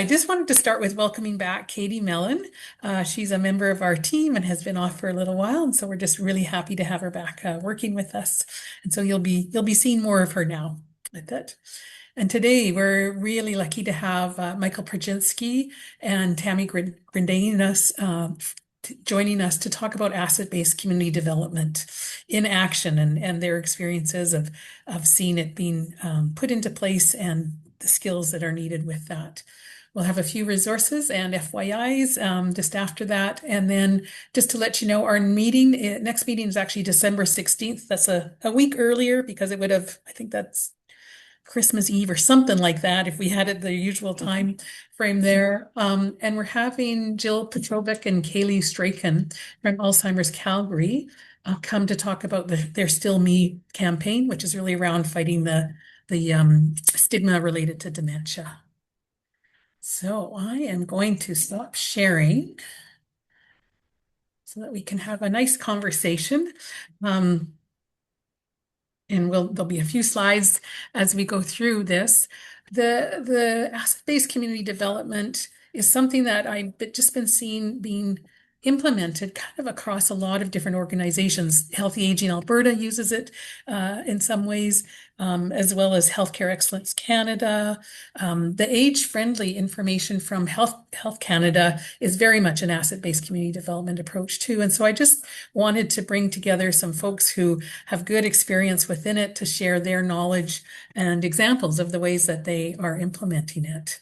just wanted to start with welcoming back Katie Mellon. She's a member of our team and has been off for a little while, and so we're just really happy to have her back working with us. And so you'll be seeing more of her now with it. And today we're really lucky to have Michael Procinsky and Tammy Greidanus joining us to talk about asset-based community development in action and their experiences of seeing it being put into place and the skills that are needed with that. We'll have a few resources and FYIs just after that. And then just to let you know, our next meeting is actually December 16th. That's a week earlier because it would have, I think that's Christmas Eve or something like that if we had it the usual time frame there. And we're having Jill Petrovic and Kaylee Straken from Alzheimer's Calgary come to talk about their Still Me campaign, which is really around fighting the stigma related to dementia. So I am going to stop sharing so that we can have a nice conversation. And there'll be a few slides as we go through this. The asset-based community development is something that I've just been seeing being implemented kind of across a lot of different organizations. Healthy Aging Alberta uses it in some ways, as well as Healthcare Excellence Canada. The age-friendly information from Health Canada is very much an asset-based community development approach too. And so I just wanted to bring together some folks who have good experience within it to share their knowledge and examples of the ways that they are implementing it.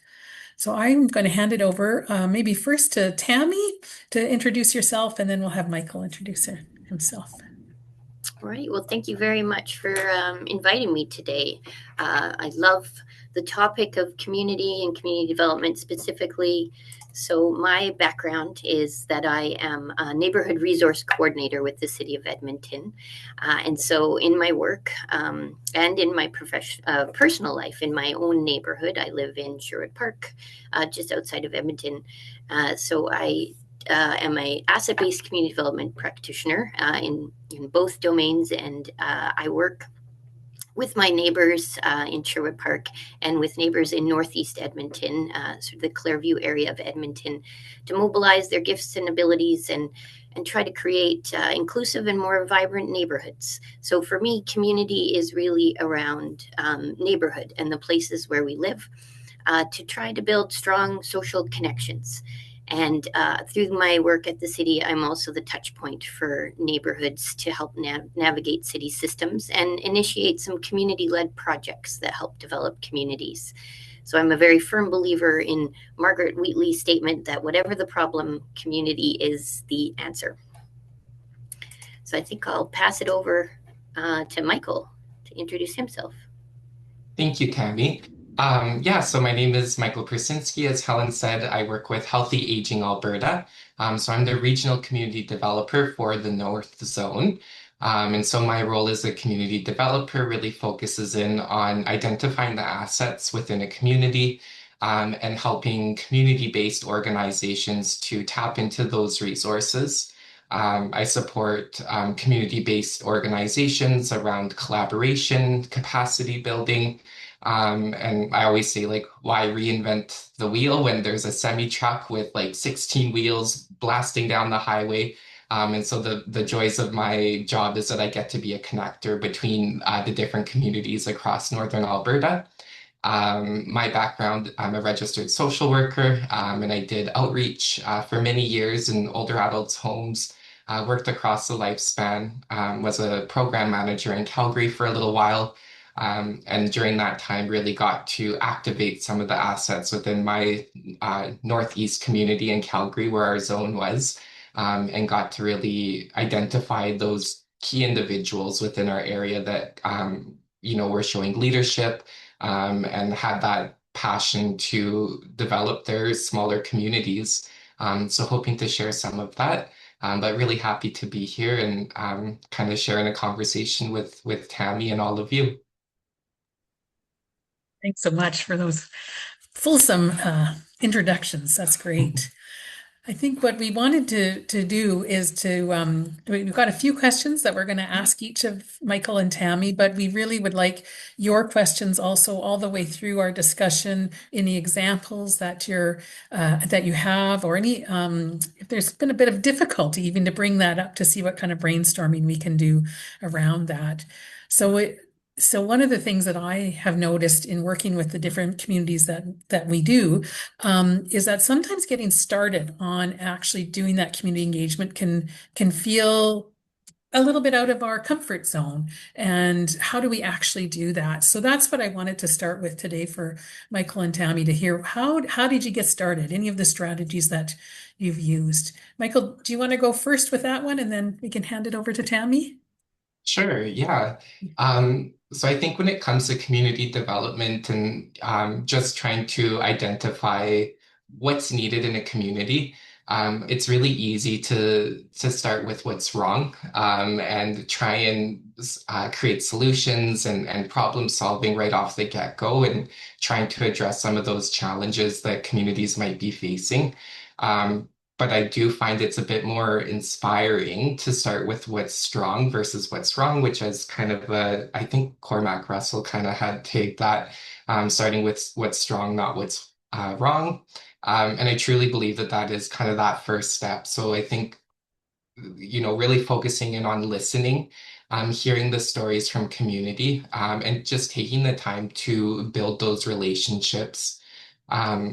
So I'm going to hand it over maybe first to Tammy to introduce yourself, and then we'll have Michael introduce himself. All right. Well, thank you very much for inviting me today. I love the topic of community and community development specifically. So my background is that I am a neighborhood resource coordinator with the city of Edmonton. And so in my work and in my personal life, in my own neighborhood, I live in Sherwood Park, just outside of Edmonton. So I am an asset-based community development practitioner in both domains, and I work with my neighbors in Sherwood Park and with neighbors in Northeast Edmonton, sort of the Clairview area of Edmonton, to mobilize their gifts and abilities and try to create inclusive and more vibrant neighborhoods. So for me, community is really around neighborhood and the places where we live to try to build strong social connections. And through my work at the city, I'm also the touch point for neighborhoods to help navigate city systems and initiate some community-led projects that help develop communities. So I'm a very firm believer in Margaret Wheatley's statement that whatever the problem, community is the answer. So I think I'll pass it over to Michael to introduce himself. Thank you, Tammy. So my name is Michael Procinsky. As Helen said, I work with Healthy Aging Alberta. So I'm the regional community developer for the North Zone. And so my role as a community developer really focuses in on identifying the assets within a community and helping community-based organizations to tap into those resources. I support community-based organizations around collaboration, capacity building, and I always say, like, why reinvent the wheel when there's a semi-truck with like 16 wheels blasting down the highway? And so the joys of my job is that I get to be a connector between the different communities across Northern Alberta. My background, I'm a registered social worker, and I did outreach for many years in older adults' homes. Worked across the lifespan, was a program manager in Calgary for a little while. And during that time, really got to activate some of the assets within my Northeast community in Calgary, where our zone was, and got to really identify those key individuals within our area that, were showing leadership and had that passion to develop their smaller communities. So hoping to share some of that. But really happy to be here and kind of sharing a conversation with Tammy and all of you. Thanks so much for those fulsome introductions. That's great. I think what we wanted to do is we've got a few questions that we're going to ask each of Michael and Tammy, but we really would like your questions also all the way through our discussion, any examples that that you have, or any if there's been a bit of difficulty even to bring that up to see what kind of brainstorming we can do around that. So so one of the things that I have noticed in working with the different communities that we do is that sometimes getting started on actually doing that community engagement can feel a little bit out of our comfort zone. And how do we actually do that? So that's what I wanted to start with today for Michael and Tammy to hear. How did you get started? Any of the strategies that you've used? Michael, do you want to go first with that one, and then we can hand it over to Tammy? Sure, yeah. So I think when it comes to community development and just trying to identify what's needed in a community, it's really easy to start with what's wrong and try and create solutions and problem solving right off the get-go and trying to address some of those challenges that communities might be facing. Um, but I do find it's a bit more inspiring to start with what's strong versus what's wrong, which is kind of I think Cormac Russell kind of had tagged that, starting with what's strong, not what's wrong. And I truly believe that that is kind of that first step. So I think, really focusing in on listening, hearing the stories from community, and just taking the time to build those relationships.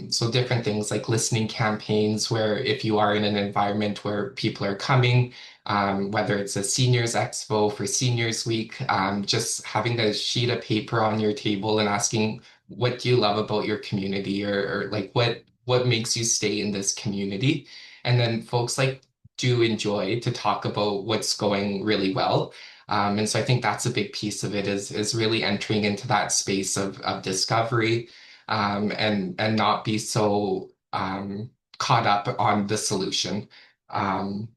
So different things like listening campaigns, where if you are in an environment where people are coming, whether it's a seniors expo for seniors week, just having a sheet of paper on your table and asking, what do you love about your community, or like what makes you stay in this community? And then folks like do enjoy to talk about what's going really well. And so I think that's a big piece of it is really entering into that space of discovery, and not be so caught up on the solution. Um,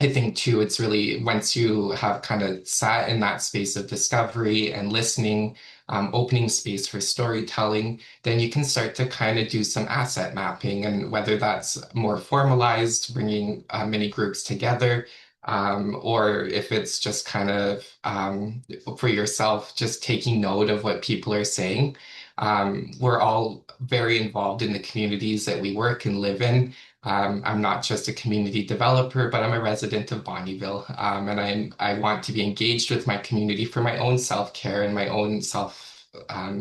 I think too, it's really once you have kind of sat in that space of discovery and listening, opening space for storytelling, then you can start to kind of do some asset mapping, and whether that's more formalized, bringing many groups together, or if it's just kind of for yourself, just taking note of what people are saying. We're all very involved in the communities that we work and live in. I'm not just a community developer, but I'm a resident of Bonnyville, and I want to be engaged with my community for my own self-care and my own self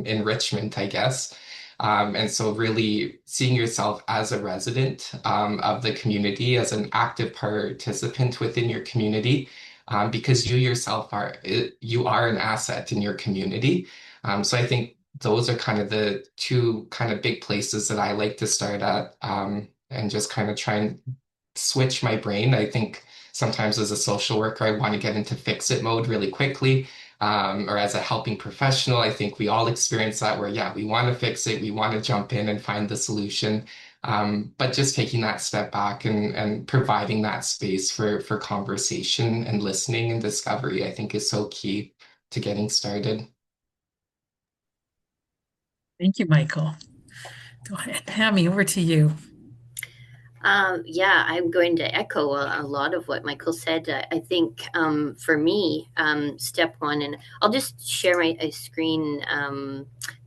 enrichment, I guess. And so really seeing yourself as a resident of the community, as an active participant within your community, because you yourself you are an asset in your community. So I think those are kind of the two kind of big places that I like to start at, and just kind of try and switch my brain. I think sometimes as a social worker, I want to get into fix it mode really quickly. Or as a helping professional, I think we all experience that where, yeah, we want to fix it, we want to jump in and find the solution. But just taking that step back and providing that space for conversation and listening and discovery, I think is so key to getting started. Thank you, Michael. Go ahead, Tammy, over to you. Yeah, I'm going to echo a lot of what Michael said. I think for me, step one, and I'll just share my screen.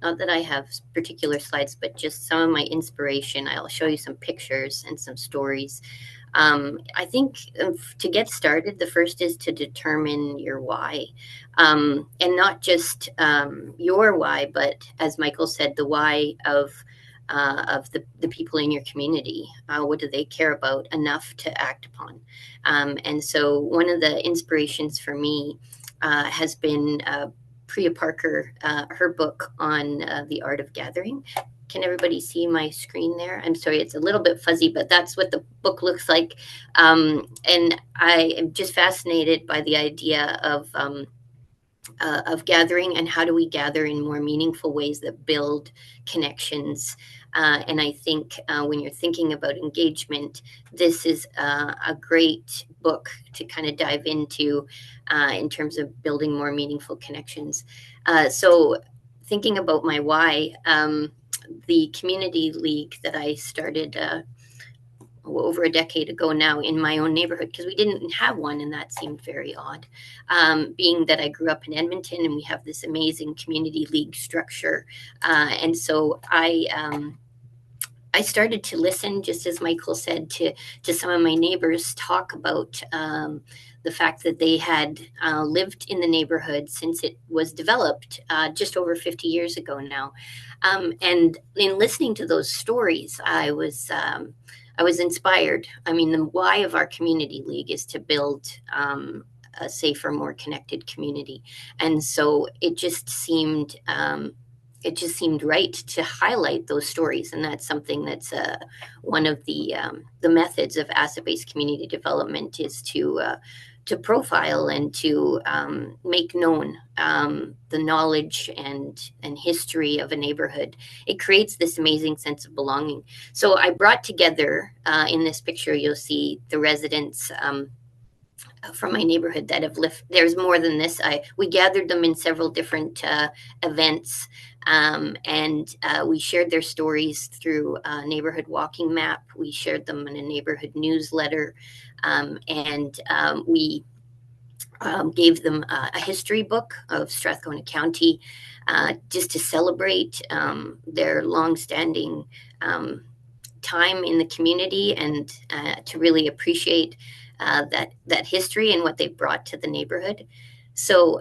Not that I have particular slides, but just some of my inspiration. I'll show you some pictures and some stories. I think to get started, the first is to determine your why. And not just your why, but as Michael said, the why of the people in your community. What do they care about enough to act upon? And so one of the inspirations for me has been Priya Parker, her book on the art of gathering. Can everybody see my screen there? I'm sorry, it's a little bit fuzzy, but that's what the book looks like. And I am just fascinated by the idea of gathering and how do we gather in more meaningful ways that build connections. And I think when you're thinking about engagement, this is a great book to kind of dive into in terms of building more meaningful connections. So thinking about my why, the community league that I started, over a decade ago now in my own neighborhood, because we didn't have one, and that seemed very odd. Being that I grew up in Edmonton and we have this amazing community league structure, and so I started to listen, just as Michael said, to some of my neighbors talk about the fact that they had lived in the neighborhood since it was developed just over 50 years ago now. And in listening to those stories, I was inspired. I mean, the why of our community league is to build a safer, more connected community, and so it just seemed right to highlight those stories. And that's something that's one of the methods of asset-based community development, is to profile and to make known the knowledge and history of a neighborhood. It creates this amazing sense of belonging. So I brought together, in this picture, you'll see the residents from my neighborhood that have lived. There's more than this. We gathered them in several different events, and we shared their stories through a neighborhood walking map. We shared them in a neighborhood newsletter, and we gave them a history book of Strathcona County, just to celebrate their longstanding time in the community, and to really appreciate that history and what they brought to the neighborhood. So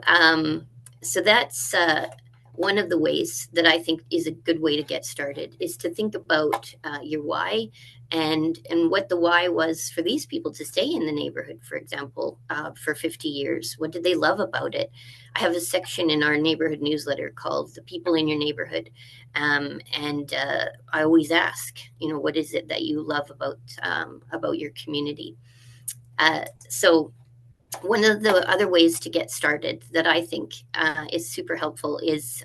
that's one of the ways that I think is a good way to get started, is to think about your why, and what the why was for these people to stay in the neighborhood, for example, for 50 years. What did they love about it? I have a section in our neighborhood newsletter called "The People in Your Neighborhood," and I always ask, what is it that you love about your community? So one of the other ways to get started that I think is super helpful is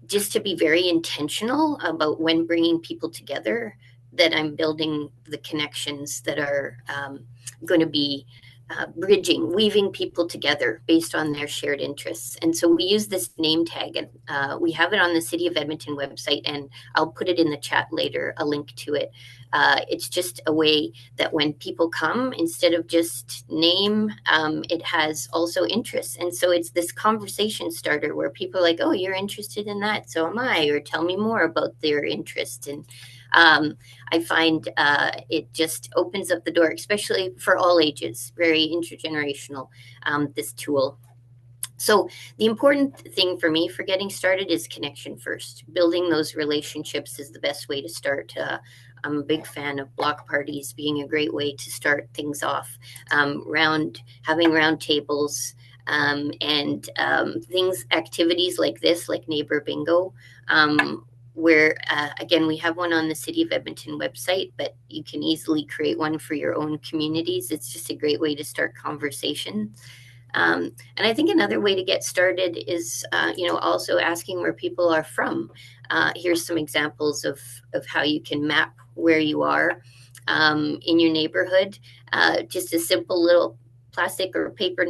just to be very intentional about, when bringing people together, that I'm building the connections that are going to be weaving people together based on their shared interests. And so we use this name tag, and we have it on the City of Edmonton website, and I'll put it in the chat later, a link to it. It's just a way that when people come, instead of just name, it has also interests. And so it's this conversation starter where people are like, oh, you're interested in that, so am I, or tell me more about their interest. And I find it just opens up the door, especially for all ages, very intergenerational, this tool. So the important thing for me for getting started is connection first. Building those relationships is the best way to start. I'm a big fan of block parties being a great way to start things off. Having round tables, and activities like this, like neighbor bingo, where again, we have one on the City of Edmonton website, but you can easily create one for your own communities. It's just a great way to start conversation. And I think another way to get started is, also asking where people are from. Here's some examples of how you can map where you are in your neighborhood. Just a simple little plastic or paper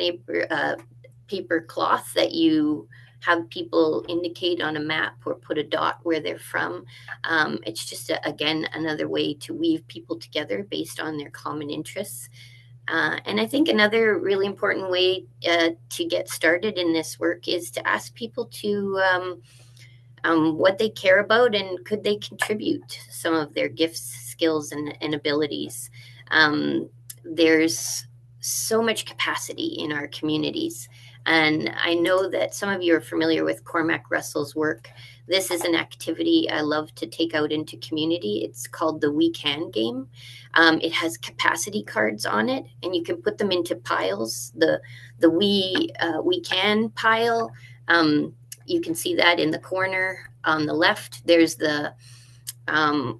cloth that you have people indicate on a map, or put a dot where they're from. It's just, again, another way to weave people together based on their common interests. And I think another really important way to get started in this work is to ask people to what they care about, and could they contribute some of their gifts, skills, and abilities. There's so much capacity in our communities. And I know that some of you are familiar with Cormac Russell's work. This is an activity I love to take out into community. It's called the We Can game. It has capacity cards on it, and you can put them into piles. The We Can pile, you can see that in the corner on the left. There's the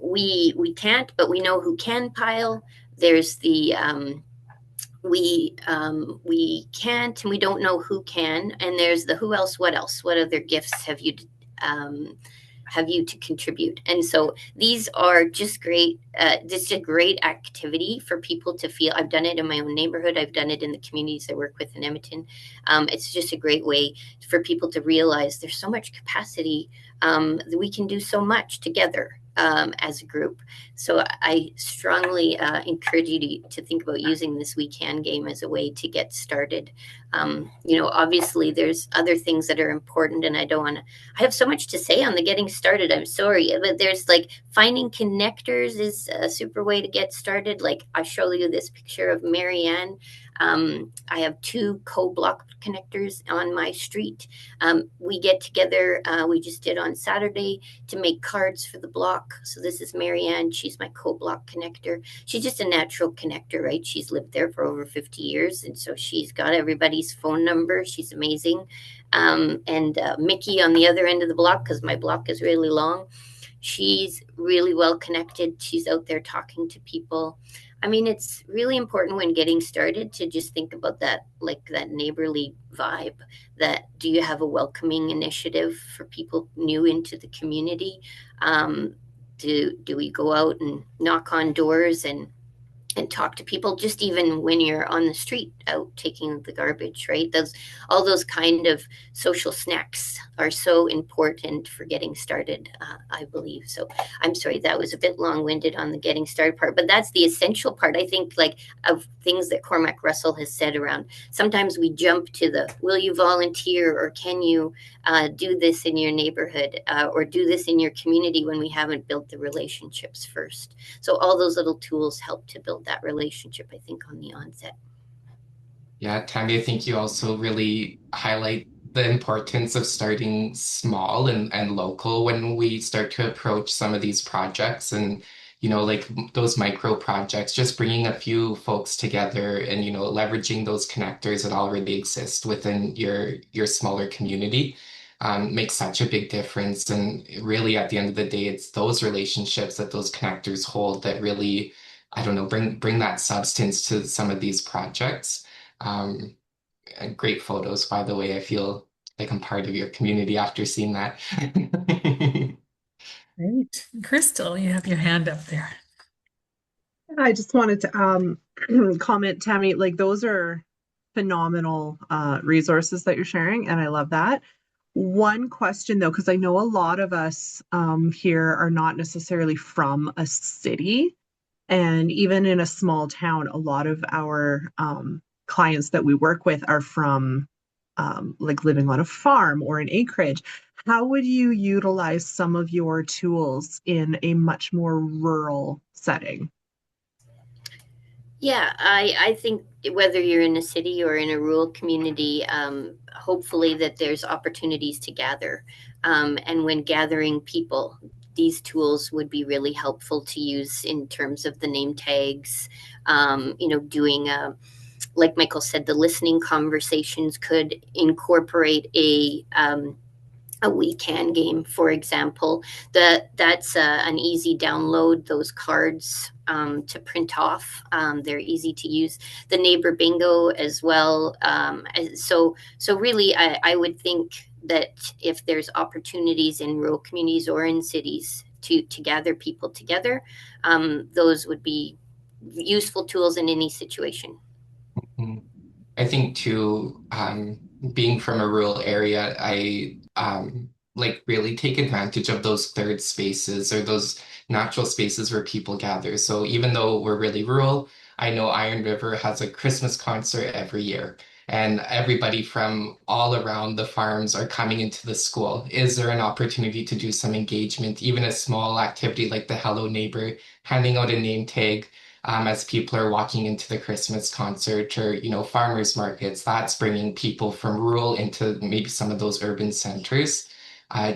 we can't, but we know who can pile. There's the we can't, and we don't know who can. And there's the who else, what else, what other gifts have you to contribute. And so these are just great. This is a great activity for people to feel. I've done it in my own neighborhood. I've done it in the communities I work with in Edmonton. It's just a great way for people to realize there's so much capacity, that we can do so much together. as a group. So I strongly encourage you to think about using this We Can game as a way to get started. Obviously there's other things that are important, and I don't want to, I have so much to say on the getting started. I'm sorry, but there's like finding connectors is a super way to get started. Like I show you this picture of Marianne. I have 2 co-block connectors on my street. We get together, we just did on Saturday, to make cards for the block. So this is Marianne. She's my co-block connector. She's just a natural connector, right? She's lived there for over 50 years. And so she's got everybody's phone number. She's amazing. And Mickey on the other end of the block, because my block is really long. She's really well connected. She's out there talking to people. I mean, it's really important when getting started to just think about that, like that neighborly vibe. That do you have a welcoming initiative for people new into the community? Do we go out and knock on doors and talk to people, just even when you're on the street out taking the garbage, right? All those kind of social snacks are so important for getting started, I believe. So I'm sorry, that was a bit long-winded on the getting started part, but that's the essential part, I think, like of things that Cormac Russell has said around. Sometimes we jump to the, will you volunteer, or can you do this in your neighborhood, or do this in your community, when we haven't built the relationships first. So all those little tools help to build that relationship, I think, on the onset. Yeah, Tammy, I think you also really highlight the importance of starting small and local when we start to approach some of these projects and, like those micro projects, just bringing a few folks together and, leveraging those connectors that already exist within your smaller community, makes such a big difference. And really, at the end of the day, it's those relationships that those connectors hold that really, I don't know, bring that substance to some of these projects. Um, and great photos, by the way. I feel like I'm part of your community after seeing that. Great. Crystal, you have your hand up there. I just wanted to comment, Tammy, like those are phenomenal resources that you're sharing, and I love that. One question though, because I know a lot of us here are not necessarily from a city, and even in a small town, a lot of our clients that we work with are from like living on a farm or an acreage. How would you utilize some of your tools in a much more rural setting? Yeah, I think whether you're in a city or in a rural community, hopefully that there's opportunities to gather. And when gathering people, these tools would be really helpful to use in terms of the name tags, doing like Michael said, the listening conversations could incorporate a We Can game, for example. That's an easy download. Those cards to print off. They're easy to use. The neighbor bingo as well. So really, I would think that if there's opportunities in rural communities or in cities to gather people together, those would be useful tools in any situation. Mm. I think too, being from a rural area, I like really take advantage of those third spaces or those natural spaces where people gather. So even though we're really rural, I know Iron River has a Christmas concert every year, and everybody from all around the farms are coming into the school. Is there an opportunity to do some engagement, even a small activity like the Hello Neighbor, handing out a name tag? As people are walking into the Christmas concert or, farmers markets, that's bringing people from rural into maybe some of those urban centers,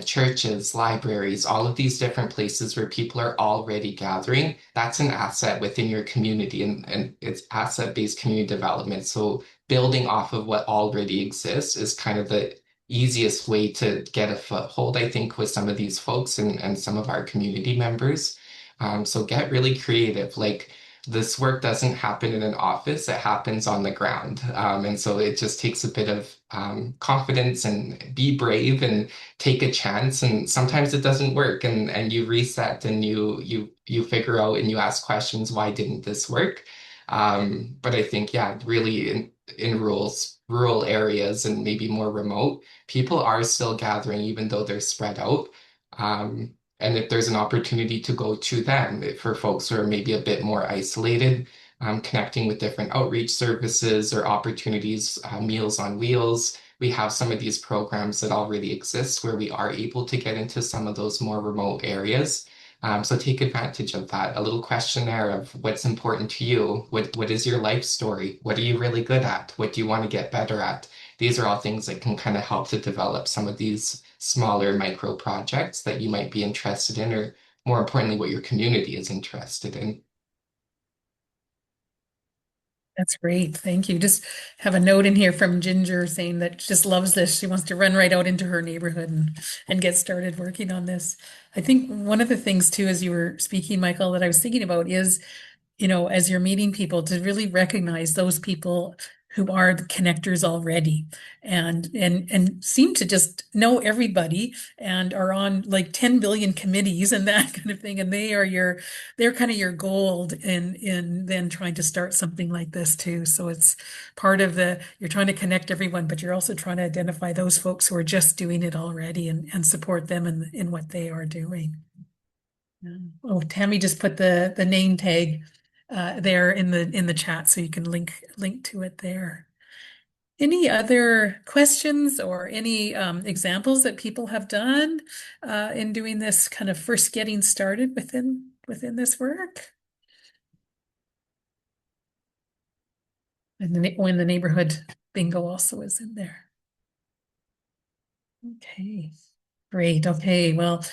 churches, libraries, all of these different places where people are already gathering. That's an asset within your community, and it's asset-based community development. So building off of what already exists is kind of the easiest way to get a foothold, I think, with some of these folks and some of our community members. So get really creative. Like, this work doesn't happen in an office, it happens on the ground. And so it just takes a bit of confidence and be brave and take a chance. And sometimes it doesn't work, and you reset and you figure out and you ask questions, why didn't this work? But I think, yeah, really in rural areas and maybe more remote, people are still gathering even though they're spread out. And if there's an opportunity to go to them for folks who are maybe a bit more isolated, connecting with different outreach services or opportunities, Meals on Wheels. We have some of these programs that already exist where we are able to get into some of those more remote areas. So take advantage of that. A little questionnaire of what's important to you. What is your life story? What are you really good at? What do you want to get better at? These are all things that can kind of help to develop some of these smaller micro projects that you might be interested in, or more importantly, what your community is interested in. That's great. Thank you. Just have a note in here from Ginger saying that she just loves this. She wants to run right out into her neighborhood and get started working on this. I think one of the things too, as you were speaking, Michael, that I was thinking about is, as you're meeting people, to really recognize those people who are the connectors already and seem to just know everybody and are on like 10 billion committees and that kind of thing. And they're kind of your gold in then trying to start something like this too. So it's part of you're trying to connect everyone, but you're also trying to identify those folks who are just doing it already and support them in what they are doing. Oh, Tammy just put the name tag there in the chat, so you can link to it there. Any other questions or any examples that people have done in doing this kind of first getting started within this work? And when the neighborhood bingo also is in there. Okay, great. Okay, well,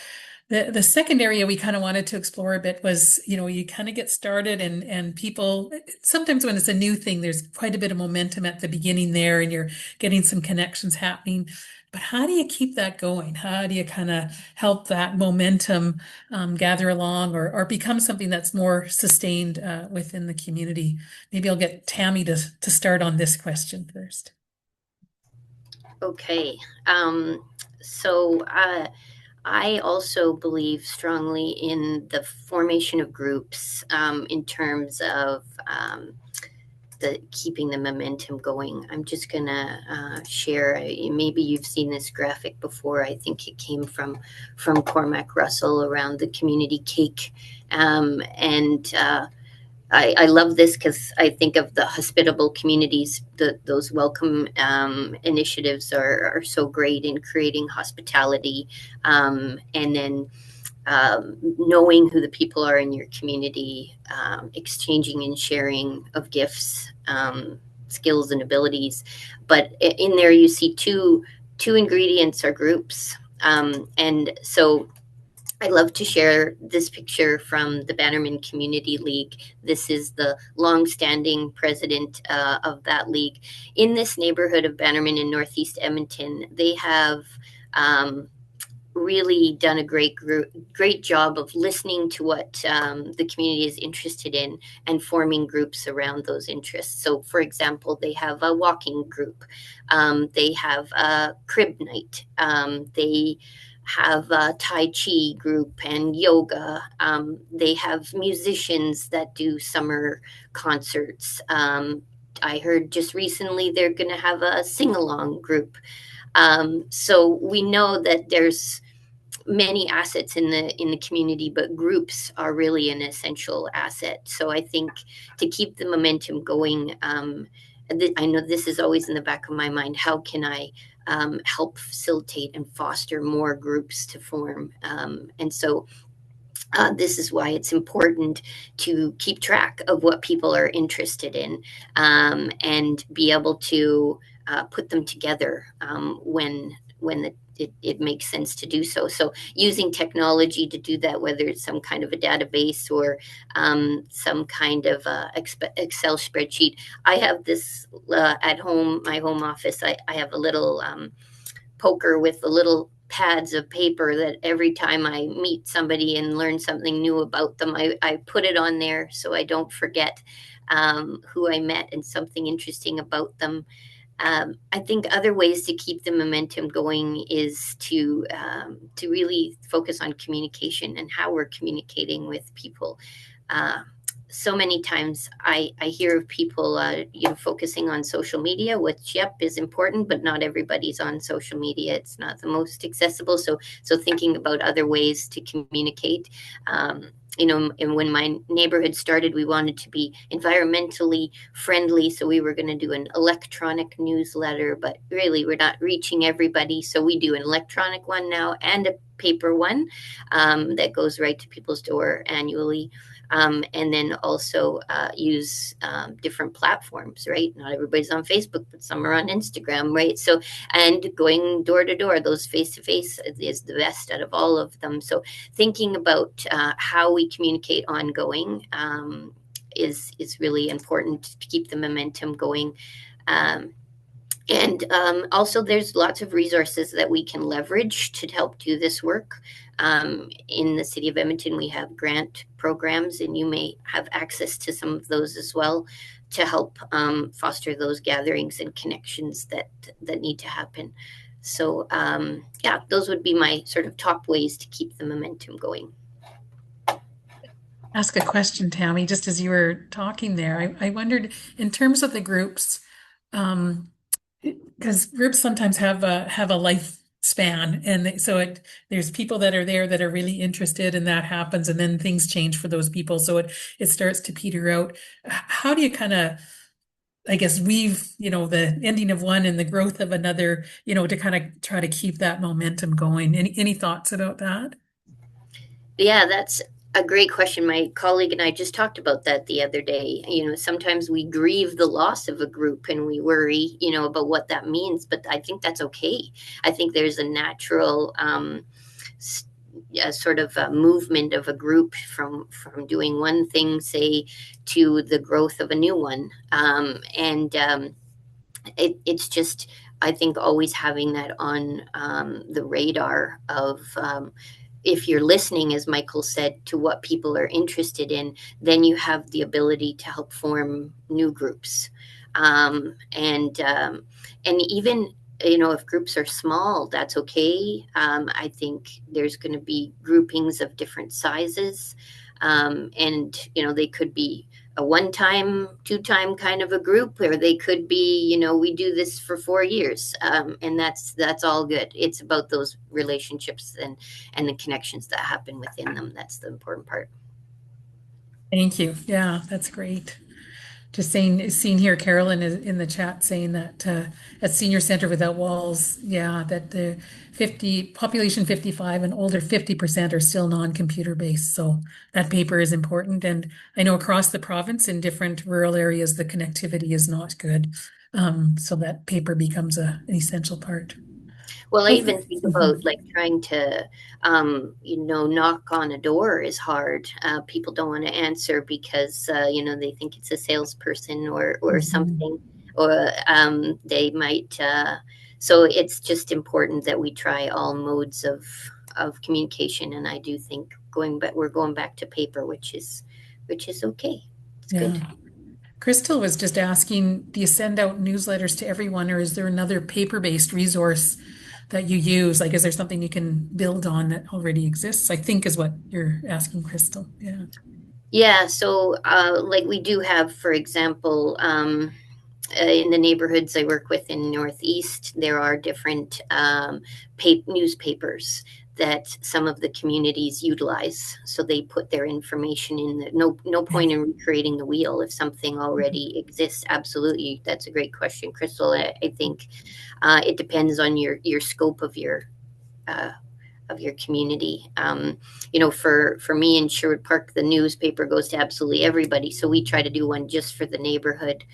the second area we kind of wanted to explore a bit was, you kind of get started and people, sometimes when it's a new thing, there's quite a bit of momentum at the beginning there and you're getting some connections happening. But how do you keep that going? How do you kind of help that momentum gather along or become something that's more sustained within the community? Maybe I'll get Tammy to start on this question first. Okay. So I also believe strongly in the formation of groups in terms of the keeping the momentum going. I'm just gonna share. Maybe you've seen this graphic before. I think it came from Cormac Russell around the community cake, and I love this because I think of the hospitable communities. Those welcome initiatives are so great in creating hospitality, and then knowing who the people are in your community, exchanging and sharing of gifts, skills and abilities. But in there you see two ingredients are groups, and so I love to share this picture from the Bannerman Community League. This is the long-standing president of that league. In this neighborhood of Bannerman in Northeast Edmonton, they have really done a great job of listening to what the community is interested in and forming groups around those interests. So, for example, they have a walking group. They have a crib night. They have a Tai Chi group and yoga. They have musicians that do summer concerts. I heard just recently they're going to have a sing-along group. So we know that there's many assets in the community, but groups are really an essential asset. So I think to keep the momentum going, I know this is always in the back of my mind. How can I help facilitate and foster more groups to form? And so this is why it's important to keep track of what people are interested in and be able to put them together when it makes sense to do so. So using technology to do that, whether it's some kind of a database or some kind of Excel spreadsheet. I have this at home, my home office. I have a little poker with the little pads of paper that every time I meet somebody and learn something new about them, I put it on there so I don't forget who I met and something interesting about them. I think other ways to keep the momentum going is to really focus on communication and how we're communicating with people. so many times I hear of people, focusing on social media, which, yep, is important, but not everybody's on social media. It's not the most accessible. So thinking about other ways to communicate. And when my neighborhood started, we wanted to be environmentally friendly. So we were going to do an electronic newsletter, but really we're not reaching everybody. So we do an electronic one now and a paper one that goes right to people's door annually. And then also use different platforms, right? Not everybody's on Facebook, but some are on Instagram, right? So, and going door to door, those face to face is the best out of all of them. So, thinking about how we communicate ongoing is really important to keep the momentum going. And also, there's lots of resources that we can leverage to help do this work. In the city of Edmonton, we have grant programs, and you may have access to some of those as well to help foster those gatherings and connections that need to happen. So, yeah, those would be my sort of top ways to keep the momentum going. Ask a question, Tammy, just as you were talking there. I wondered, in terms of the groups, because groups sometimes have a lifespan, and there's people that are there that are really interested, and that happens, and then things change for those people, so it starts to peter out. How do you kind of, I guess, weave, the ending of one and the growth of another, to kind of try to keep that momentum going? Any thoughts about that? Yeah, that's a great question. My colleague and I just talked about that the other day. Sometimes we grieve the loss of a group and we worry, about what that means, but I think that's okay. I think there's a natural sort of a movement of a group from doing one thing, say, to the growth of a new one. It's just, I think, always having that on the radar of if you're listening, as Michael said, to what people are interested in, then you have the ability to help form new groups. And even, if groups are small, that's okay. I think there's going to be groupings of different sizes. And, they could be a one-time, two-time kind of a group, or they could be, we do this for 4 years, and that's all good. It's about those relationships and the connections that happen within them. That's the important part. Thank you. Yeah, that's great. Just seeing here, Carolyn is in the chat saying that at Senior Center Without Walls, yeah, that the population 55 and older 50% are still non-computer based. So that paper is important. And I know across the province in different rural areas, the connectivity is not good. So that paper becomes an essential part. Well, I even think about like trying to, knock on a door is hard. People don't want to answer because, they think it's a salesperson or something, or they might. So it's just important that we try all modes of communication. And I do think we're going back to paper, which is okay. It's good. Crystal was just asking, do you send out newsletters to everyone, or is there another paper-based resource that you use? Like, is there something you can build on that already exists? I think is what you're asking, Crystal. Yeah. Yeah. So, like we do have, for example, in the neighborhoods I work with in Northeast, there are different newspapers that some of the communities utilize. So they put their information in. No point in recreating the wheel if something already exists. Absolutely, that's a great question, Crystal. I think it depends on your scope of your community. For me in Sherwood Park, the newspaper goes to absolutely everybody. So we try to do one just for the neighborhood.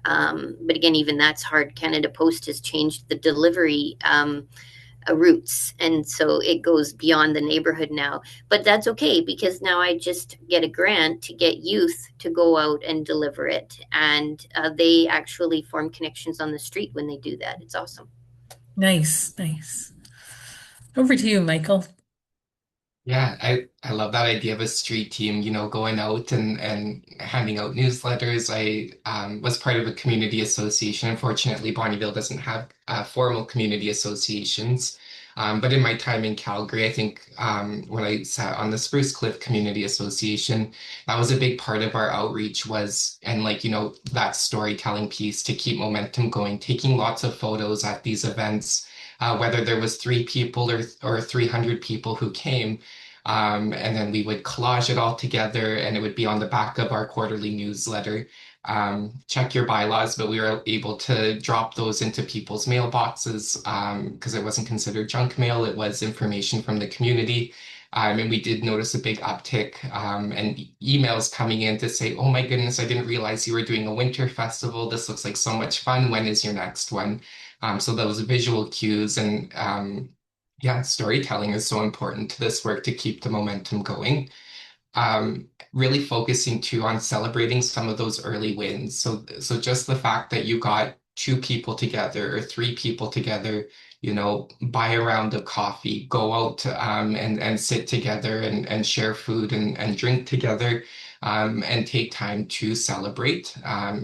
But again, even that's hard. Canada Post has changed the delivery routes, and so it goes beyond the neighborhood now. But that's okay, because now I just get a grant to get youth to go out and deliver it, and they actually form connections on the street when they do that. It's awesome. Nice. Over to you, Michael. Yeah, I love that idea of a street team, going out and handing out newsletters. I was part of a community association. Unfortunately, Bonnyville doesn't have formal community associations. But in my time in Calgary, I think when I sat on the Spruce Cliff Community Association, that was a big part of our outreach was, and like, that storytelling piece to keep momentum going, taking lots of photos at these events, whether there was 3 people or 300 people who came. And then we would collage it all together and it would be on the back of our quarterly newsletter. Check your bylaws, but we were able to drop those into people's mailboxes because it wasn't considered junk mail. It was information from the community. And we did notice a big uptick and emails coming in to say, oh my goodness, I didn't realize you were doing a winter festival. This looks like so much fun. When is your next one? So those visual cues and yeah, storytelling is so important to this work to keep the momentum going. Really focusing too on celebrating some of those early wins. So just the fact that you got 2 people together or 3 people together, buy a round of coffee, go out and sit together and share food and drink together. And take time to celebrate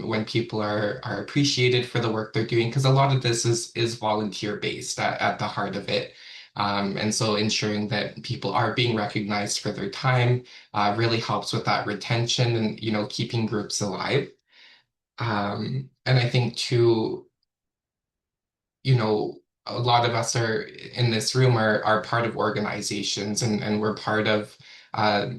when people are appreciated for the work they're doing, because a lot of this is volunteer based at the heart of it. And so ensuring that people are being recognized for their time really helps with that retention and, keeping groups alive. And I think too, a lot of us are in this room are part of organizations and we're part of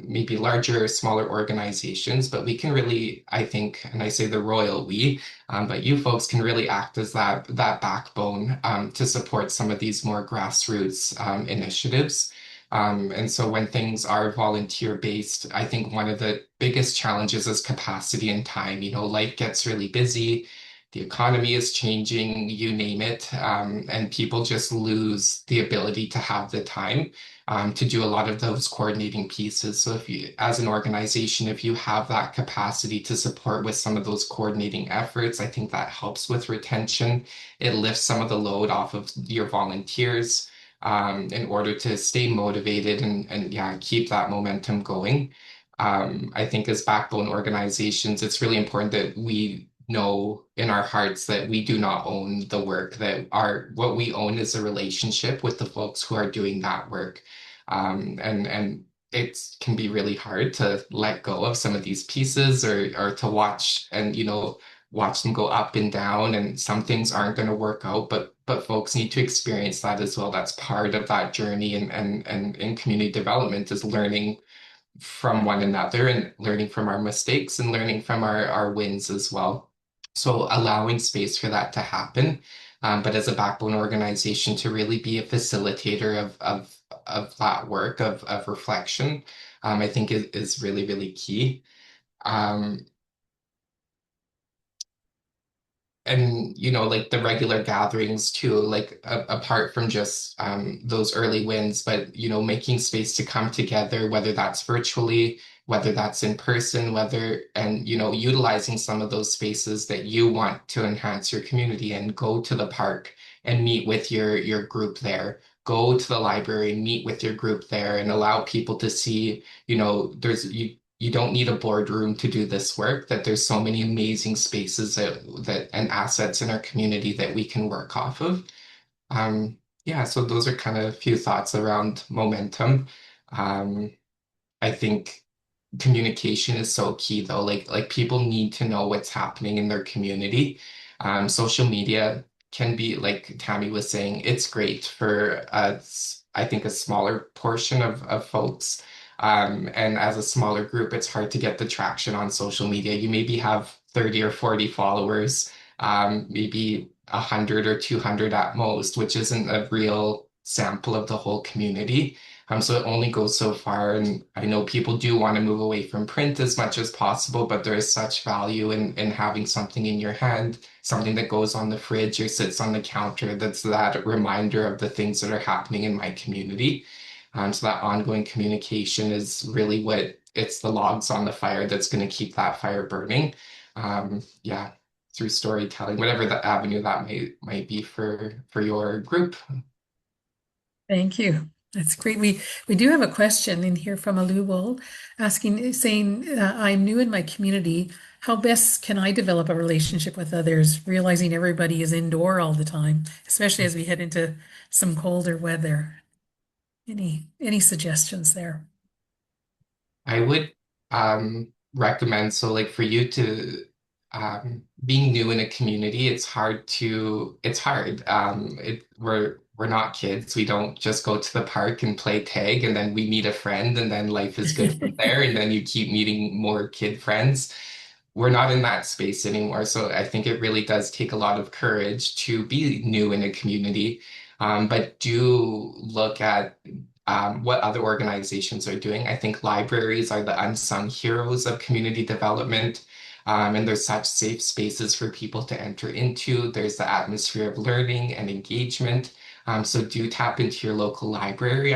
maybe larger or smaller organizations, but we can really, I think, and I say the royal we, but you folks can really act as that backbone to support some of these more grassroots initiatives. And so when things are volunteer based, I think one of the biggest challenges is capacity and time. Life gets really busy, the economy is changing, you name it, and people just lose the ability to have the time to do a lot of those coordinating pieces. So if you, as an organization, if you have that capacity to support with some of those coordinating efforts, I think that helps with retention. It lifts some of the load off of your volunteers in order to stay motivated and yeah, keep that momentum going. I think as backbone organizations, it's really important that we know in our hearts that we do not own the work, that what we own is a relationship with the folks who are doing that work. And it can be really hard to let go of some of these pieces or to watch and watch them go up and down, and some things aren't going to work out, but folks need to experience that as well. That's part of that journey, and in community development is learning from one another and learning from our mistakes and learning from our wins as well. So allowing space for that to happen, but as a backbone organization to really be a facilitator of that work of reflection, I think is really, really key. Um, and like the regular gatherings too, like apart from just those early wins, but making space to come together, whether that's virtually, whether that's in person, and utilizing some of those spaces that you want to enhance your community, and go to the park and meet with your group there. Go to the library, meet with your group there, and allow people to see, you don't need a boardroom to do this work, that there's so many amazing spaces that and assets in our community that we can work off of. Yeah, so those are kind of a few thoughts around momentum. I think communication is so key though. Like people need to know what's happening in their community. Social media can be, like Tammy was saying, it's great for I think a smaller portion of folks. And as a smaller group, it's hard to get the traction on social media. You maybe have 30 or 40 followers, maybe 100 or 200 at most, which isn't a real sample of the whole community. So it only goes so far. And I know people do want to move away from print as much as possible, but there is such value in having something in your hand, something that goes on the fridge or sits on the counter, that's that reminder of the things that are happening in my community. So that ongoing communication is really it's the logs on the fire that's going to keep that fire burning. Yeah, through storytelling, whatever the avenue that might be for your group. Thank you. That's great. We do have a question in here from Aluwal saying, I'm new in my community. how best can I develop a relationship with others, realizing everybody is indoor all the time, especially as we head into some colder weather? Any suggestions there? I would recommend, so like for you to being new in a community, it's hard. We're not kids. We don't just go to the park and play tag and then we meet a friend and then life is good from there and then you keep meeting more kid friends. We're not in that space anymore. So I think it really does take a lot of courage to be new in a community. But do look at what other organizations are doing. I think libraries are the unsung heroes of community development. And there's such safe spaces for people to enter into. There's the atmosphere of learning and engagement. So do tap into your local library.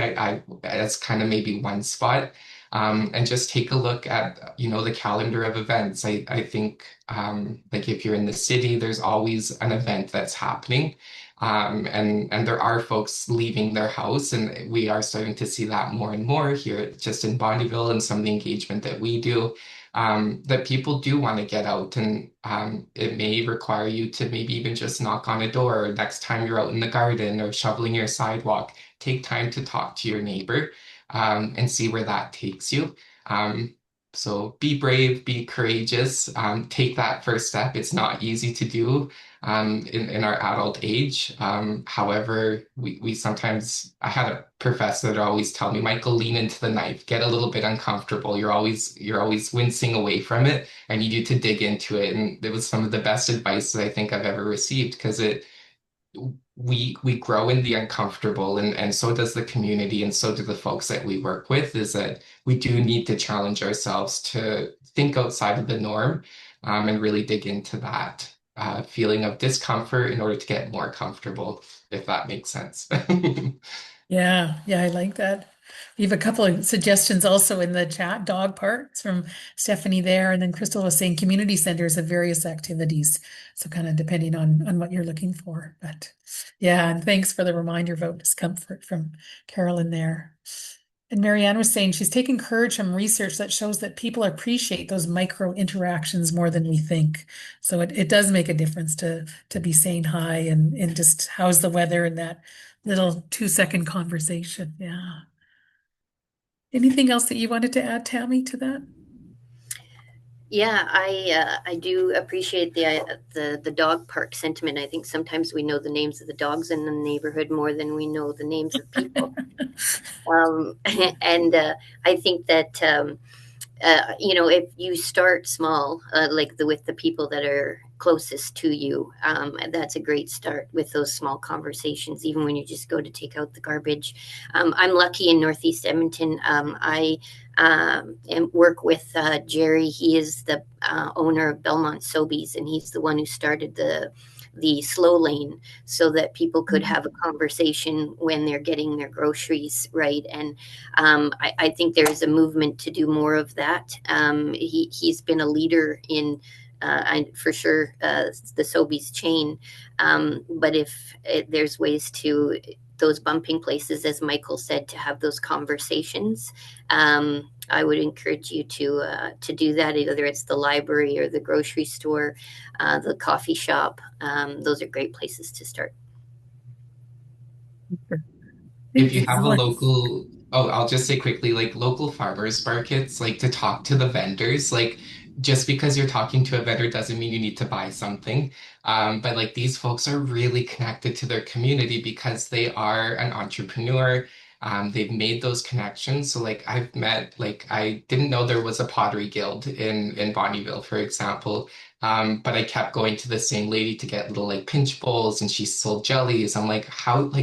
That's kind of maybe one spot. And just take a look at, the calendar of events. I think, like if you're in the city, there's always an event that's happening. And there are folks leaving their house, and we are starting to see that more and more here, just in Bonnyville and some of the engagement that we do. That people do want to get out, and it may require you to maybe even just knock on a door or next time you're out in the garden or shoveling your sidewalk. Take time to talk to your neighbor and see where that takes you. So be brave, be courageous, take that first step. It's not easy to do in our adult age. However, we sometimes, I had a professor that always tell me, Michael, lean into the knife, get a little bit uncomfortable. You're always wincing away from it. I need you to dig into it. And it was some of the best advice that I think I've ever received because we grow in the uncomfortable and so does the community and so do the folks that we work with, is that we do need to challenge ourselves to think outside of the norm, and really dig into that feeling of discomfort in order to get more comfortable, if that makes sense. Yeah, yeah, I like that. We have a couple of suggestions also in the chat, dog parks from Stephanie there, and then Crystal was saying community centers of various activities. So kind of depending on what you're looking for. But yeah, and thanks for the reminder about discomfort from Carolyn there. And Marianne was saying she's taken courage from research that shows that people appreciate those micro interactions more than we think. So it does make a difference to be saying hi and just how's the weather and that little 2-second conversation. Yeah. Anything else that you wanted to add, Tammy, to that? Yeah, I do appreciate the dog park sentiment. I think sometimes we know the names of the dogs in the neighborhood more than we know the names of people. And I think that if you start small, like with the people that are closest to you, that's a great start with those small conversations, even when you just go to take out the garbage. I'm lucky in Northeast Edmonton. I and work with Jerry. He is the owner of Belmont Sobeys, and he's the one who started the slow lane so that people could have a conversation when they're getting their groceries, right? And I think there's a movement to do more of that. He's been a leader in for sure the Sobeys chain, but if there's ways to those bumping places, as Michael said, to have those conversations, I would encourage you to do that, either it's the library or the grocery store, the coffee shop. Those are great places to start. If Thank you you, have a Helen. local, oh, I'll just say quickly, like local farmers markets, like to talk to the vendors, like just because you're talking to a vendor doesn't mean you need to buy something. But like these folks are really connected to their community because they are an entrepreneur. They've made those connections. So like I've met, like I didn't know there was a pottery guild in Bonnyville, for example. But I kept going to the same lady to get little like pinch bowls and she sold jellies. I'm like,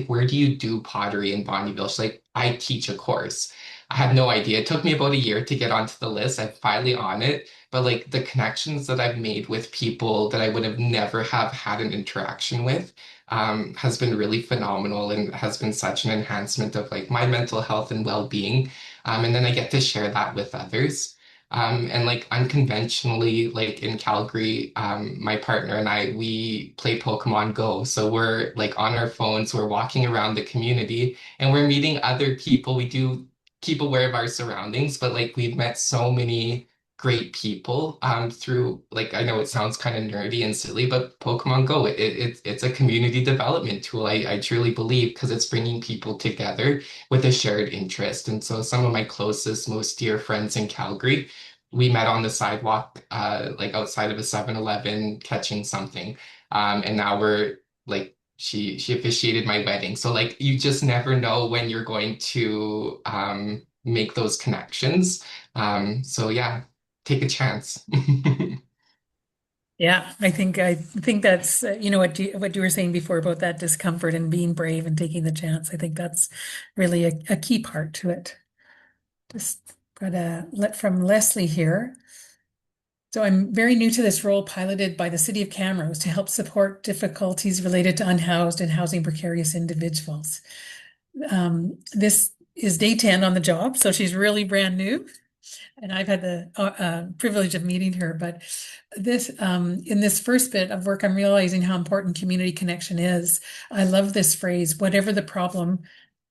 where do you do pottery in Bonnyville? She's like, I teach a course. I had no idea. It took me about a year to get onto the list. I'm finally on it. But like the connections that I've made with people that I would have never have had an interaction with, has been really phenomenal and has been such an enhancement of like my mental health and well-being. And then I get to share that with others. And like unconventionally, like in Calgary, my partner and I, we play Pokemon Go. So we're like on our phones, we're walking around the community and we're meeting other people. We do keep aware of our surroundings, but like we've met so many great people through, like, I know it sounds kind of nerdy and silly, but Pokemon Go, it's a community development tool. I truly believe because it's bringing people together with a shared interest. And so some of my closest, most dear friends in Calgary, we met on the sidewalk, like outside of a 7-Eleven catching something. And now we're like, she officiated my wedding. So like you just never know when you're going to make those connections. So yeah, take a chance. Yeah, I think that's what you were saying before about that discomfort and being brave and taking the chance. I think that's really a key part to it. Just got a let from Leslie here. So I'm very new to this role piloted by the City of Camrose to help support difficulties related to unhoused and housing precarious individuals. This is day 10 on the job, so she's really brand new, and I've had the privilege of meeting her. But this, in this first bit of work, I'm realizing how important community connection is. I love this phrase, whatever the problem,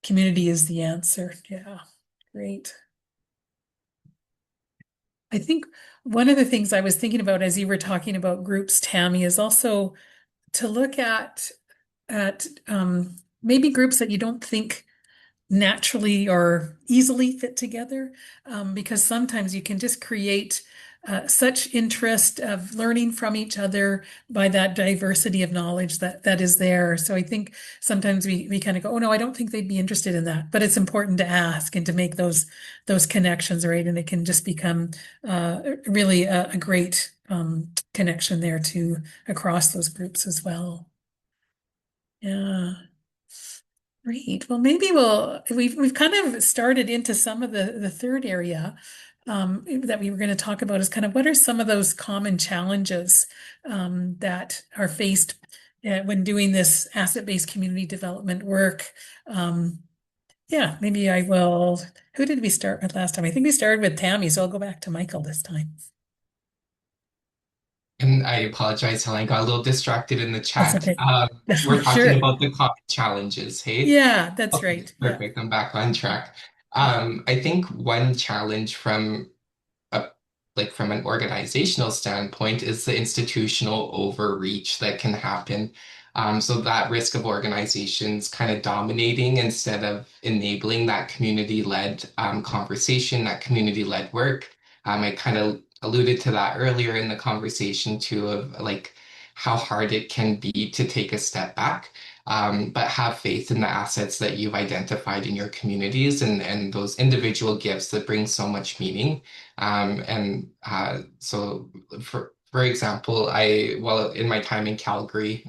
community is the answer. Yeah, great. I think one of the things I was thinking about as you were talking about groups, Tammy, is also to look at maybe groups that you don't think naturally or easily fit together, because sometimes you can just create such interest of learning from each other by that diversity of knowledge that is there. So I think sometimes we kind of go, oh no, I don't think they'd be interested in that. But it's important to ask and to make those connections, right? And it can just become really a great connection there too across those groups as well. Yeah. Great. Well, maybe we've kind of started into some of the third area that we were going to talk about is kind of what are some of those common challenges that are faced when doing this asset-based community development work. Yeah, maybe I will. Who did we start with last time? I think we started with Tammy, so I'll go back to Michael this time. And I apologize, Helen, I got a little distracted in the That's chat. okay. We're talking Sure. about the common challenges, hey? Yeah, that's Okay, right. Yeah. perfect. I'm back on track. I think one challenge from a like from an organizational standpoint is the institutional overreach that can happen. So that risk of organizations kind of dominating instead of enabling that community-led conversation, that community-led work. I kind of alluded to that earlier in the conversation too, of like how hard it can be to take a step back, but have faith in the assets that you've identified in your communities and those individual gifts that bring so much meaning. So for example, well, in my time in Calgary,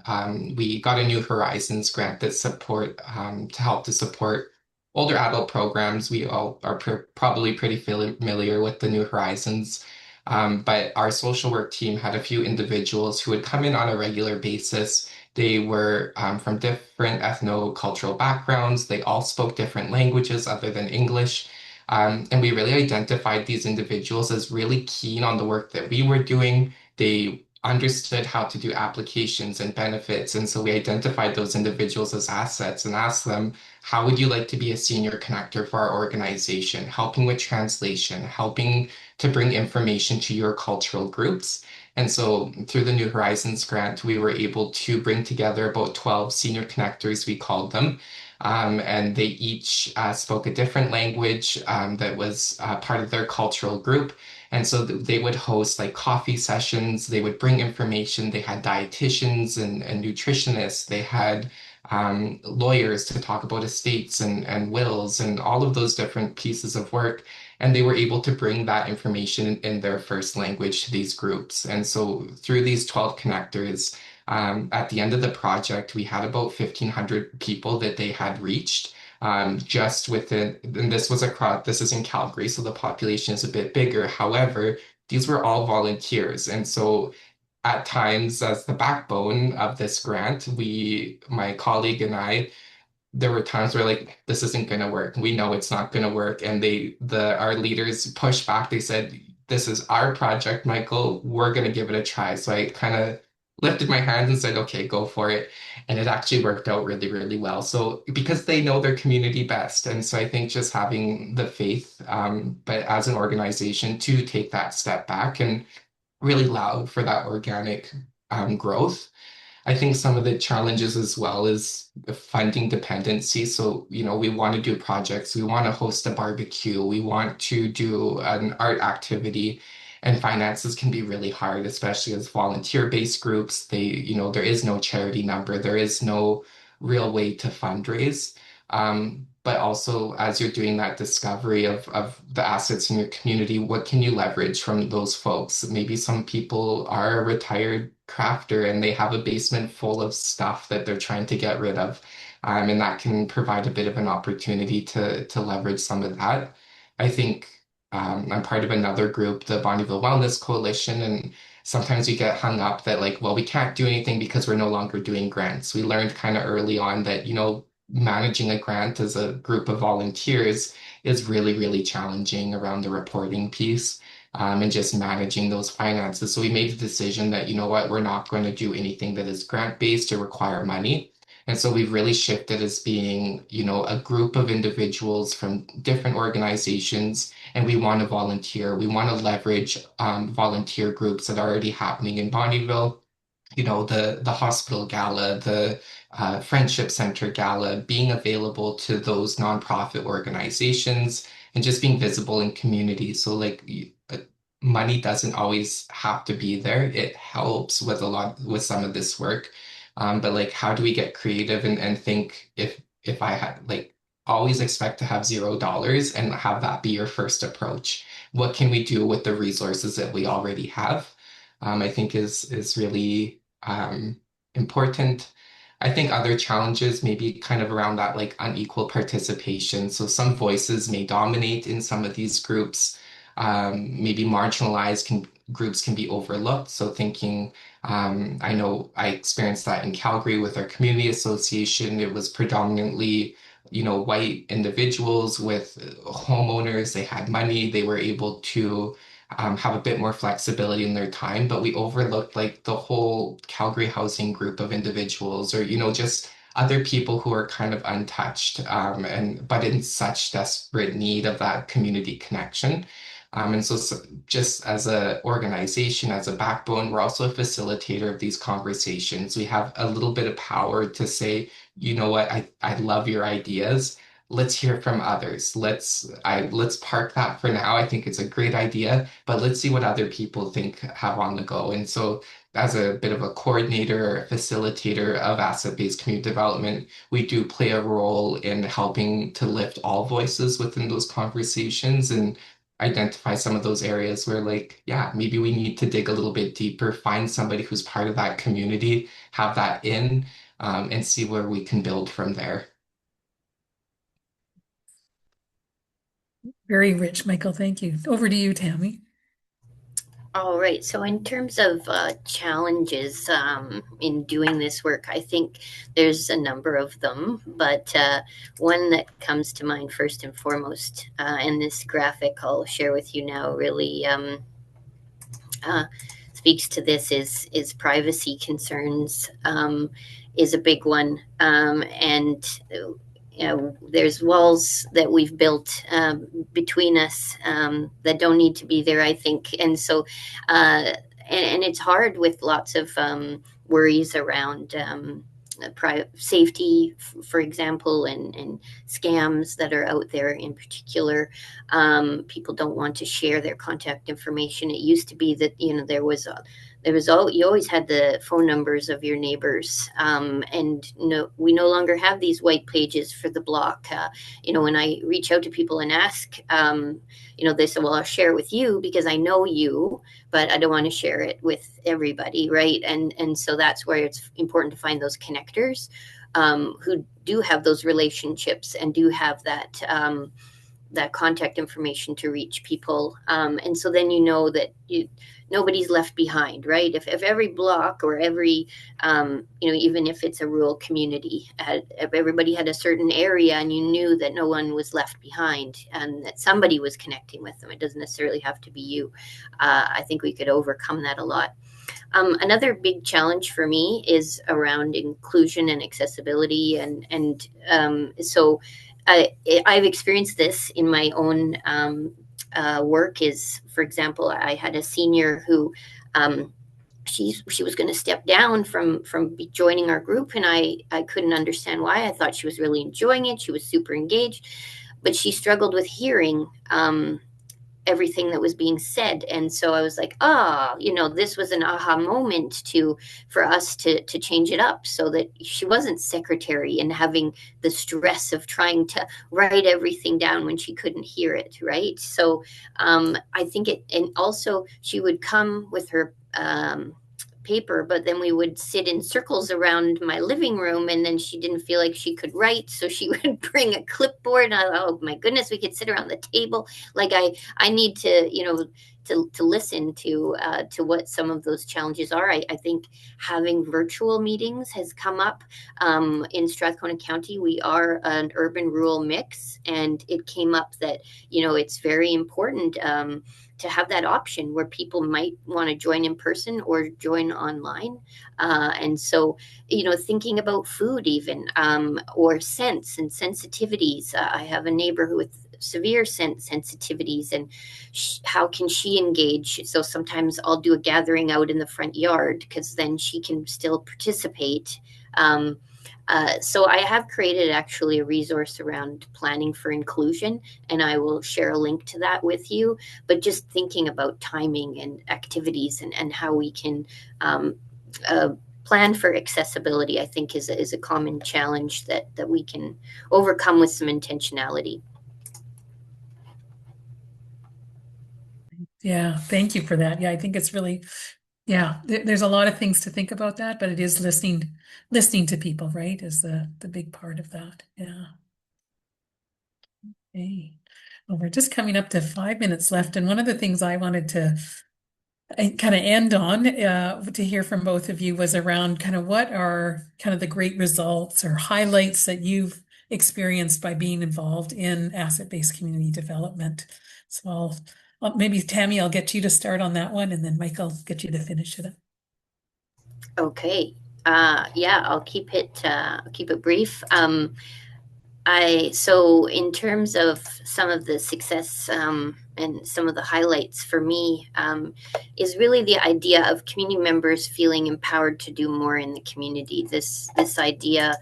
we got a New Horizons grant that to help to support older adult programs. We all are probably pretty familiar with the New Horizons. But our social work team had a few individuals who would come in on a regular basis. They were from different ethno-cultural backgrounds. They all spoke different languages other than English. And we really identified these individuals as really keen on the work that we were doing. They understood how to do applications and benefits. And so we identified those individuals as assets and asked them, how would you like to be a senior connector for our organization, helping with translation, helping to bring information to your cultural groups? And so through the New Horizons grant, we were able to bring together about 12 senior connectors, we called them. And they each spoke a different language that was part of their cultural group. And so they would host like coffee sessions, they would bring information, they had dietitians and nutritionists, they had lawyers to talk about estates and wills and all of those different pieces of work. And they were able to bring that information in their first language to these groups. And so through these 12 connectors, at the end of the project, we had about 1,500 people that they had reached just within, and this is in Calgary, so the population is a bit bigger. However, these were all volunteers. And so at times, as the backbone of this grant, my colleague and I, there were times where like this isn't going to work. We know it's not going to work, and our leaders pushed back. They said, "This is our project, Michael. We're going to give it a try." So I kind of lifted my hand and said, okay, go for it. And it actually worked out really, really well. So because they know their community best. And so I think just having the faith, but as an organization to take that step back and really allow for that organic growth. I think some of the challenges as well is the funding dependency. So, we want to do projects, we want to host a barbecue, we want to do an art activity, and finances can be really hard, especially as volunteer-based groups. There is no charity number, there is no real way to fundraise. But also, as you're doing that discovery of the assets in your community, what can you leverage from those folks? Maybe some people are a retired crafter and they have a basement full of stuff that they're trying to get rid of. And that can provide a bit of an opportunity to leverage some of that. I think I'm part of another group, the Bonneville Wellness Coalition, and sometimes we get hung up that like, well, we can't do anything because we're no longer doing grants. We learned kind of early on that, managing a grant as a group of volunteers is really, really challenging around the reporting piece, and just managing those finances. So we made the decision that, we're not going to do anything that is grant-based or require money. And so we've really shifted as being, a group of individuals from different organizations, and we want to volunteer. We want to leverage volunteer groups that are already happening in Bonnyville, the hospital gala, the friendship center gala, being available to those nonprofit organizations and just being visible in communities. So like money doesn't always have to be there. It helps with some of this work. But like how do we get creative and think if I had like always expect to have $0 and have that be your first approach? What can we do with the resources that we already have? I think is really important. I think other challenges maybe kind of around that like unequal participation. So some voices may dominate in some of these groups. Maybe groups can be overlooked. So thinking, I know I experienced that in Calgary with our community association. It was predominantly, white individuals with homeowners. They had money. They were able to have a bit more flexibility in their time, but we overlooked like the whole Calgary housing group of individuals, or just other people who are kind of untouched, and but in such desperate need of that community connection. And so just as a organization, as a backbone, we're also a facilitator of these conversations. We have a little bit of power to say, you know what, I love your ideas. Let's hear from others. Let's park that for now. I think it's a great idea, but let's see what other people think have on the go. And so as a bit of a coordinator or facilitator of asset-based community development, we do play a role in helping to lift all voices within those conversations and identify some of those areas where like, yeah, maybe we need to dig a little bit deeper, find somebody who's part of that community, have that in, and see where we can build from there. Very rich, Michael. Thank you. Over to you, Tammy. All right. So, in terms of challenges in doing this work, I think there's a number of them, but one that comes to mind first and foremost, and this graphic I'll share with you now really speaks to this is privacy concerns is a big one, and there's walls that we've built between us that don't need to be there, I think. And so, and it's hard with lots of worries around safety, for example, and scams that are out there in particular. People don't want to share their contact information. It used to be that, you always had the phone numbers of your neighbors, and we no longer have these white pages for the block. When I reach out to people and ask, they say, well, I'll share it with you because I know you, but I don't want to share it with everybody, right? And so that's where it's important to find those connectors who do have those relationships and do have that contact information to reach people. And so then that nobody's left behind, right? If every block or every, even if it's a rural community, if everybody had a certain area and you knew that no one was left behind and that somebody was connecting with them, it doesn't necessarily have to be you. I think we could overcome that a lot. Another big challenge for me is around inclusion and accessibility, and so I've experienced this in my own work. Is, for example, I had a senior who she was going to step down from joining our group, and I couldn't understand why. I thought she was really enjoying it. She was super engaged, but she struggled with hearing everything that was being said. And so I was like, this was an aha moment for us to change it up, so that she wasn't secretary and having the stress of trying to write everything down when she couldn't hear it, right? So I think and also she would come with her paper, but then we would sit in circles around my living room, and then she didn't feel like she could write, so she would bring a clipboard, and oh my goodness, we could sit around the table. Like I need to, to listen to what some of those challenges are. I think having virtual meetings has come up. In Strathcona County, we are an urban-rural mix, and it came up that, it's very important to have that option where people might want to join in person or join online. And so, thinking about food even, or scents and sensitivities. I have a neighbor with severe scent sensitivities, and how can she engage? So sometimes I'll do a gathering out in the front yard, because then she can still participate. So I have created actually a resource around planning for inclusion, and I will share a link to that with you. But just thinking about timing and activities, and how we can plan for accessibility, I think is a common challenge that we can overcome with some intentionality. Yeah, thank you for that. Yeah, I think it's really, there's a lot of things to think about that, but it is listening to people, right, is the big part of that. Yeah. Okay. Well, we're just coming up to 5 minutes left, and one of the things I wanted to kind of end on to hear from both of you was around kind of what are kind of the great results or highlights that you've experienced by being involved in asset-based community development. So maybe Tammy, I'll get you to start on that one, and then Mike, I'll get you to finish it up. Okay. I'll keep it brief. So in terms of some of the success and some of the highlights for me, is really the idea of community members feeling empowered to do more in the community. This idea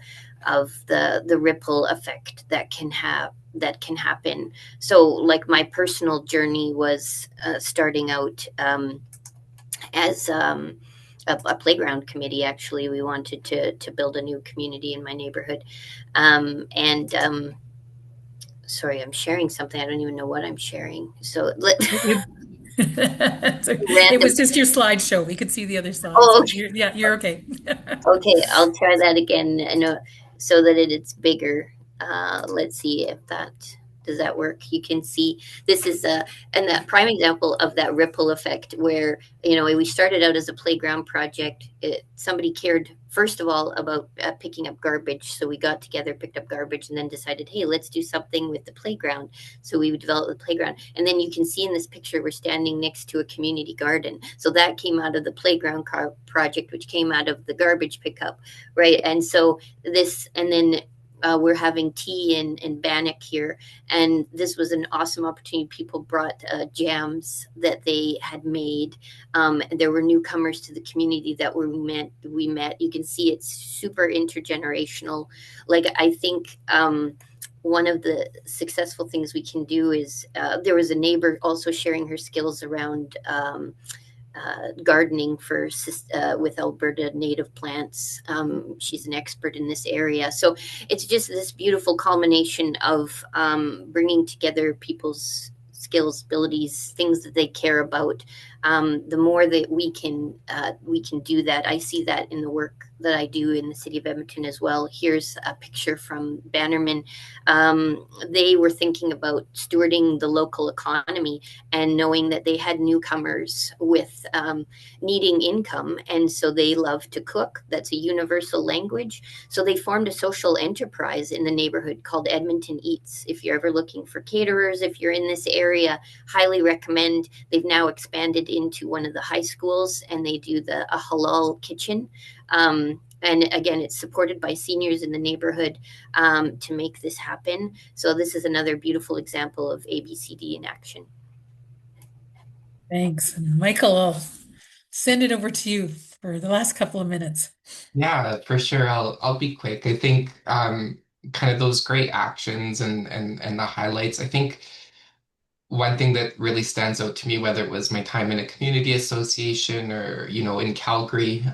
of the ripple effect that can happen. So like my personal journey was starting out as a playground committee. Actually, we wanted to build a new community in my neighborhood, sorry, I'm sharing something. I don't even know what I'm sharing. So it was just your slideshow. We could see the other side. Oh, so okay. you're okay. Okay, I'll try that again, so that it's bigger. Let's see if does that work. You can see this is and that prime example of that ripple effect, where we started out as a playground project. Somebody cared first of all about picking up garbage, so we got together, picked up garbage, and then decided, hey, let's do something with the playground. So we developed the playground, and then you can see in this picture we're standing next to a community garden. So that came out of the playground project, which came out of the garbage pickup, right? And so and then we're having tea in Bannock here, and this was an awesome opportunity. People brought jams that they had made. There were newcomers to the community that we met. You can see it's super intergenerational. Like, I think one of the successful things we can do is there was a neighbor also sharing her skills around gardening with Alberta native plants. She's an expert in this area. So it's just this beautiful culmination of bringing together people's skills, abilities, things that they care about. The more that we can do that. I see that in the work that I do in the city of Edmonton as well. Here's a picture from Bannerman. They were thinking about stewarding the local economy, and knowing that they had newcomers with needing income, and so they love to cook. That's a universal language. So they formed a social enterprise in the neighborhood called Edmonton Eats. If you're ever looking for caterers, if you're in this area, highly recommend. They've now expanded invited into one of the high schools, and they do a halal kitchen. And again, it's supported by seniors in the neighborhood to make this happen. So this is another beautiful example of ABCD in action. Thanks. And Michael, I'll send it over to you for the last couple of minutes. Yeah, for sure. I'll be quick. I think kind of those great actions and the highlights. I think one thing that really stands out to me, whether it was my time in a community association or, in Calgary,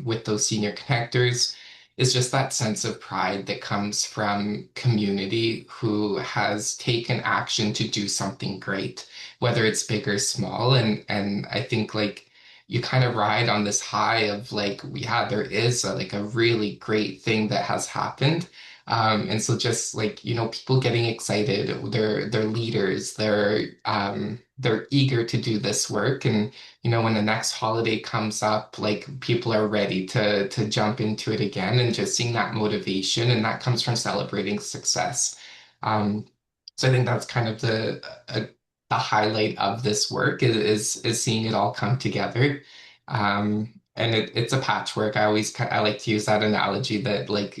with those senior connectors, is just that sense of pride that comes from community who has taken action to do something great, whether it's big or small. And I think like you kind of ride on this high of like, yeah, there is like a really great thing that has happened. And so just like, people getting excited, they're leaders, they're eager to do this work. And, when the next holiday comes up, like people are ready to jump into it again and just seeing that motivation. And that comes from celebrating success. Um, so I think that's kind of the highlight of this work is seeing it all come together. And it's a patchwork. I like to use that analogy that like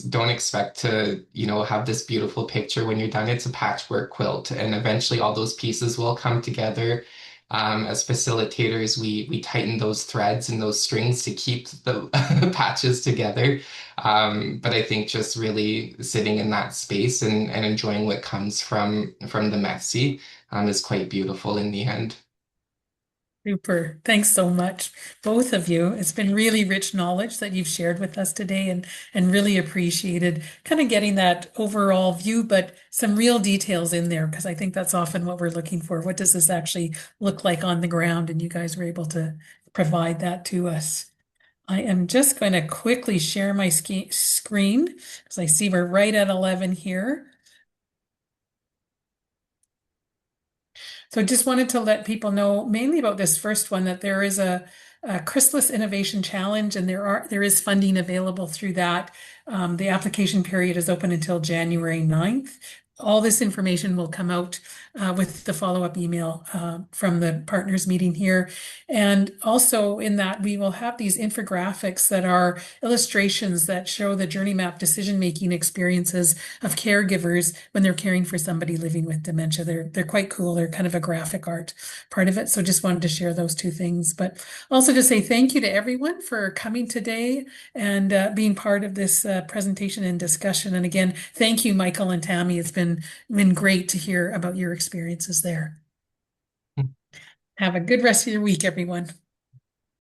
don't expect to, have this beautiful picture when you're done. It's a patchwork quilt, and eventually all those pieces will come together. As facilitators, we tighten those threads and those strings to keep the patches together. But I think just really sitting in that space and enjoying what comes from the messy is quite beautiful in the end. Super. Thanks so much, both of you. It's been really rich knowledge that you've shared with us today and really appreciated kind of getting that overall view, but some real details in there, because I think that's often what we're looking for. What does this actually look like on the ground? And you guys were able to provide that to us. I am just going to quickly share my screen because I see we're right at 11 here. So just wanted to let people know mainly about this first one that there is a Chrysalis Innovation Challenge, and there is funding available through that. The application period is open until January 9th. All this information will come out with the follow-up email from the partners meeting here. And also in that, we will have these infographics that are illustrations that show the journey map decision-making experiences of caregivers when they're caring for somebody living with dementia. They're quite cool. They're kind of a graphic art part of it. So just wanted to share those two things. But also to say thank you to everyone for coming today and being part of this presentation and discussion. And again, thank you, Michael and Tammy. It's been great to hear about your experiences there. Have a good rest of your week, everyone.